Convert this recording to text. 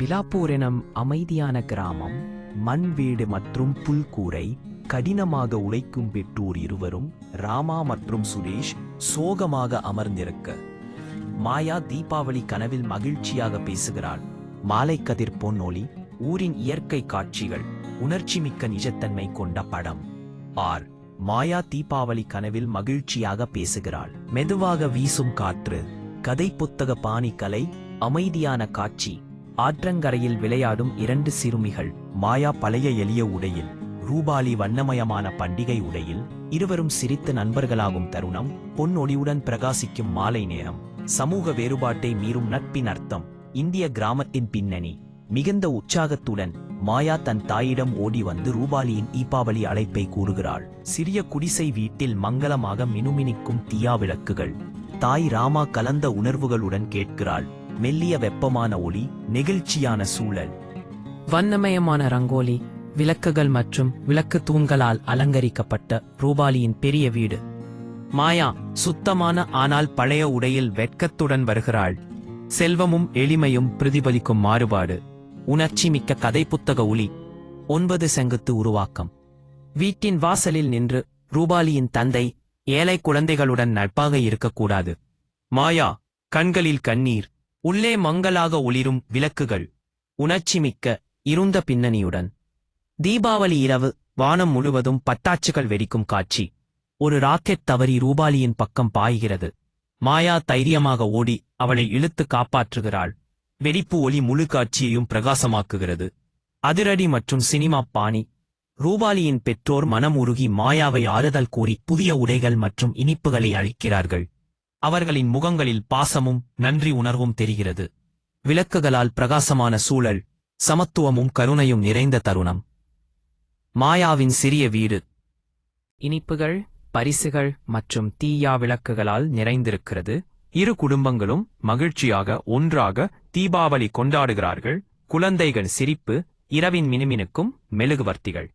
பிலாப்பூர் எனும் அமைதியான கிராமம், மண் வீடு மற்றும் புல்கூரை, கடினமாக உழைக்கும் பெற்றோர் இருவரும் ராமா மற்றும் சுரேஷ் சோகமாக அமர்ந்திருக்க, மாயா தீபாவளி கனவில் மகிழ்ச்சியாக பேசுகிறாள். மாலை கதிர் பொன்னொளி, ஊரின் இயற்கை காட்சிகள், உணர்ச்சிமிக்க நிஜத்தன்மை கொண்ட படம். மாயா தீபாவளி கனவில் மகிழ்ச்சியாக பேசுகிறாள். மெதுவாக வீசும் காற்று, கதை புத்தக பாணி கலை, அமைதியான காட்சி. ஆற்றங்கரையில் விளையாடும் இரண்டு சிறுமிகள். மாயா பழைய எளிய உடையில், ரூபாலி வண்ணமயமான பண்டிகை உடையில். இருவரும் சிரித்து நண்பர்களாகும் தருணம். பொன்னொளியுடன் பிரகாசிக்கும் மாலை நேரம். சமூக வேறுபாட்டை மீறும் நட்பின் அர்த்தம். இந்திய கிராமத்தின் பின்னணி. மிகுந்த உற்சாகத்துடன் மாயா தன் தாயிடம் ஓடி வந்து ரூபாலியின் தீபாவளி அழைப்பை கூறுகிறாள். சிறிய குடிசை வீட்டில் மங்களமாக மினுமினிக்கும் தீயா விளக்குகள். தாய் ராமா கலந்த உணர்வுகளுடன் கேட்கிறாள். மெல்லிய வெப்பமான ஒளி, நெகிழ்ச்சியான சூழல். வண்ணமயமான ரங்கோலி, விளக்குகள் மற்றும் விளக்கு தூண்களால் அலங்கரிக்கப்பட்ட ரூபாலியின் பெரிய வீடு. மாயா சுத்தமான ஆனால் பழைய உடையில் வெட்கத்துடன் வருகிறாள். செல்வமும் எளிமையும் பிரதிபலிக்கும் மாறுபாடு. உணர்ச்சி மிக்க கதை புத்தக ஒளி. 9 செங்குத்து உருவாக்கம். வீட்டின் வாசலில் நின்று ரூபாலியின் தந்தை ஏழை குழந்தைகளுடன் நட்பாக இருக்கக்கூடாது. மாயா கண்களில் கண்ணீர், உள்ளே மங்கலாக ஒளிரும் விளக்குகள். உணர்ச்சி மிக்க இருண்ட பின்னணியுடன். தீபாவளி இரவு, வானம் முழுவதும் பட்டாச்சுகள் வெடிக்கும் காட்சி. ஒரு ராக்கெட் தவறி ரூபாலியின் பக்கம் பாய்கிறது. மாயா தைரியமாக ஓடி அவளை இழுத்து காப்பாற்றுகிறாள். வெடிப்பு ஒளி முழு காட்சியையும் பிரகாசமாக்குகிறது. அதிரடி மற்றும் சினிமா பாணி. ரூபாலியின் பெற்றோர் மனம் உருகி மாயாவை ஆறுதல் கூறி புதிய உடைகள் மற்றும் இனிப்புகளை அளிக்கிறார்கள். அவர்களின் முகங்களில் பாசமும் நன்றி உணர்வும் தெரிகிறது. விளக்குகளால் பிரகாசமான சூழல், சமத்துவமும் கருணையும் நிறைந்த தருணம். மாயாவின் சிறிய வீடு. இனிப்புகள், பரிசுகள் மற்றும் தீயா விளக்குகளால் நிறைந்திருக்கிறது. இரு குடும்பங்களும் மகிழ்ச்சியாக ஒன்றாக தீபாவளி கொண்டாடுகிறார்கள். குழந்தைகள் சிரிப்பு, இரவின் மினுமினுக்கும் மெழுகுவர்த்திகள்.